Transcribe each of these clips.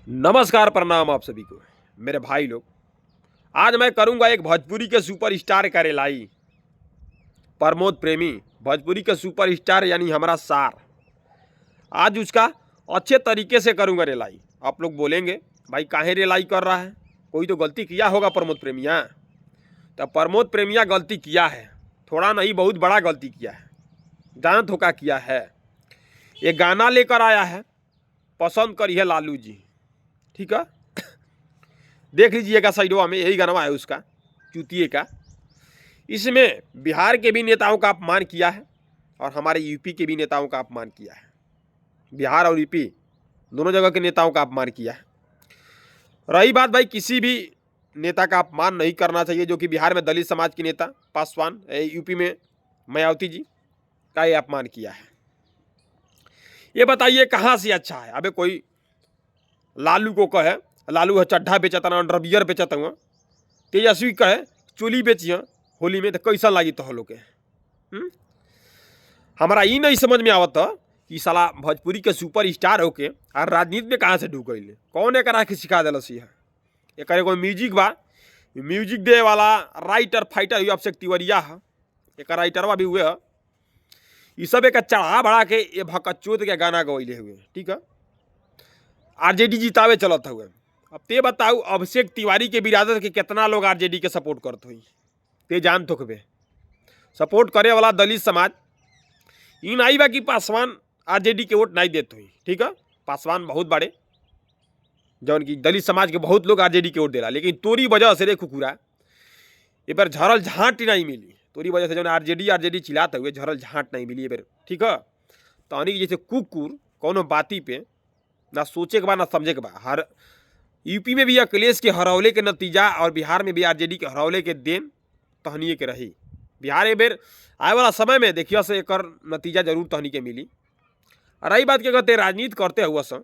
नमस्कार, प्रणाम आप सभी को मेरे भाई लोग। आज मैं करूंगा एक भोजपुरी के सुपर स्टार का रेलाई। प्रमोद प्रेमी भोजपुरी के सुपर स्टार यानी हमारा सार। आज उसका अच्छे तरीके से करूंगा रेलाई। आप लोग बोलेंगे भाई काहे रेलाई कर रहा है, कोई तो गलती किया होगा प्रमोद प्रेमिया। तो प्रमोद प्रेमिया गलती किया है, थोड़ा नहीं बहुत बड़ा गलती किया है। जानत हो का किया है, ये गाना लेकर आया है पसंद करिए लालू जी। ठीक है, देख लीजिएगा साइडवा में यही गाना है उसका चूतिए का। इसमें बिहार के भी नेताओं का अपमान किया है और हमारे यूपी के भी नेताओं का अपमान किया है। बिहार और यूपी दोनों जगह के नेताओं का अपमान किया है। रही बात भाई, किसी भी नेता का अपमान नहीं करना चाहिए। जो कि बिहार में दलित समाज के नेता पासवान, यूपी में मायावती जी का ये अपमान किया है। ये बताइए कहाँ से अच्छा है? अबे कोई लालू को कहे लालू है चड्ढा बेचता ना अंडरवियर बेचता हुआ, तेजस्वी कहे चोली बेचिए होली में, तो कैसा लगी तो लोग के? हमारा ये नहीं समझ में आवत कि साला भोजपुरी के सुपर स्टार होके और राजनीति में कहाँ से ढूक गई? कौन एक के सिखा दिलस? एक कोई म्यूजिक बा, म्यूजिक दे वाला राइटर फाइटर हुआ अभिषेक तिवरिया है, एक राइटरवा भी हुए है। ये सब एक चढ़ा बढ़ा के ये भक्चोद के गाना गवैले हुए। ठीक है, आरजेडी जितावे चलत हुए। अब ते बताऊ अभिषेक तिवारी के बिरादत के कितना लोग आरजेडी के सपोर्ट करते हुई? ते जान थोकबे सपोर्ट करे वाला दलित समाज इन आई बा कि पासवान आरजेडी के वोट नहीं देते हुई। ठीक है, पासवान बहुत बड़े जौन की दलित समाज के बहुत लोग आरजेडी के वोट देला, लेकिन तोरी वजह से रे कुकुरा ए बार झरल झाँट नहीं मिली। तोरी वजह से जो आरजेडी चिल्लाते हुए झरल झाँट नहीं मिली ए बार। ठीक है, तो जैसे कुकुर कोनो बाती पे ना सोचे के बाद ना समझे के बाद। हर यूपी में भी अखिलेश के हरौले के नतीजा और बिहार में भी आरजेडी के हरौले के देन तहनीय के रही। बिहार ए बेर आए वाला समय में देखिए से एक नतीजा जरूर तहनी के मिली। रही बात के कहते राजनीति करते हुआ सन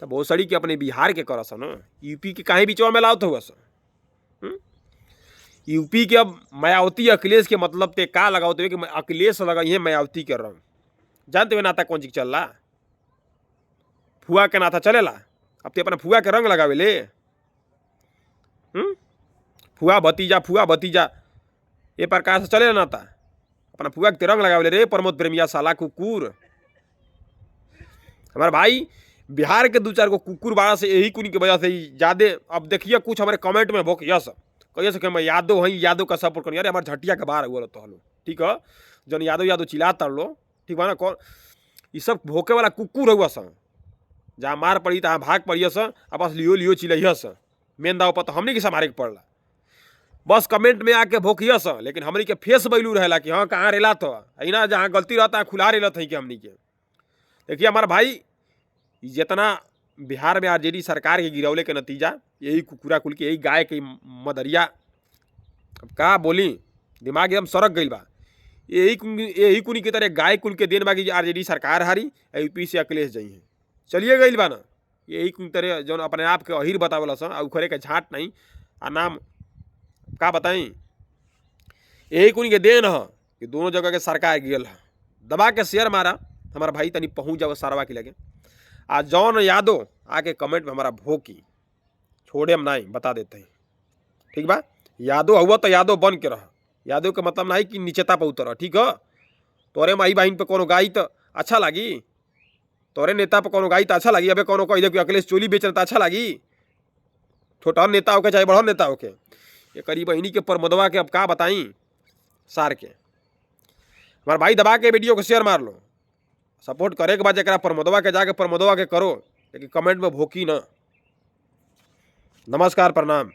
तो बहुत सड़ी के अपने बिहार के कर सन, यूपी के कहीं बीचवा में लाओ हुआ सन। यूपी के अब मायावती अखिलेश के मतलब ते का लगाते हुए कि अखिलेश लगाई है मायावती के रंग। जानते हुए नाता कौन चीज चल रहा? फुआ के नाता चलेला। अब ते अपना फुआ के रंग लगावे ले। फुआ भतीजा ये प्रकार से चले नाता, अपना फुआ के रंग लगावे ले रे प्रमोद प्रेमिया साला कुकुर। हमारे भाई बिहार के दो चार को कुकुर बाड़ा से यही कुनी की वजह से ज्यादा। अब देखिए कुछ हमारे कमेंट में भोक यस कहिए से कि मैं यादव हई, यादव का सपोर्ट करिए। अरे हमारे झटिया के बाहर हुआ तो हलो। ठीक है, जन यादव चिल्लाता लो। ठीक बा ना? कौन ये सब भोके वाला कुकुर हुआ सन? जहाँ मार पड़ी तहाँ भाग पड़िए स, आपस लियो चिल्लिए स। मेन दाव पर तो हमने के समारे के पड़ला। बस कमेंट में आके भोकिए स, लेकिन हमने के फेस बैलू रहेला कि हाँ कहाँ रेला तो ना, जहाँ गलती रहता है खुला रेला थी कि हमने के। देखिए हमारा भाई जितना बिहार में आरजेडी सरकार के गिरौले के नतीजा यही कुकुरा कुल के, यही गाय के मदरिया, अब का बोली दिमाग एकदम सड़क गई बा। यही कुनी की तरह गाय कुल के देन बाकी आरजेडी सरकार हारी, यूपी से अखिलेश जई है चलिए गई बा ना। यही कुछ तरह जो अपने आप के अहिर बतावल सन, उखरे के झाट नहीं आ नाम का बताई। यही कुछ के देन है कि दोनों जगह के सरकार गिरल है। दबा के शेयर मारा हमारा भाई, तनी पहुँच जाओ सारवा के लगे। आज जौन यादव आके कमेंट में हमारा भोकी छोड़े हम नहीं बता देते हैं। ठीक बा, यादव हुआ तो यादव बन के रह। यादव के मतलब नहीं कि नीचेता पर उतर। ठीक है, तोरे माई बहन पे कोनो गाई तो अच्छा लगी, तोरे नेता पर कोनो गाई तो अच्छा लगी। अबे कोनो कह दे कि अखिलेश चोली बेचना तो अच्छा लगी? छोटा नेता होके चाहे बड़ा नेता होके, ये करीब इन्हीं के प्रमोदवा के अब का बताई सार के। हमारे भाई दबा के वीडियो को शेयर मार लो। सपोर्ट करे के बाद जरा प्रमोदवा के जाके प्रमोदवा के करो, लेकिन कमेंट में भोकी ना। नमस्कार, प्रणाम।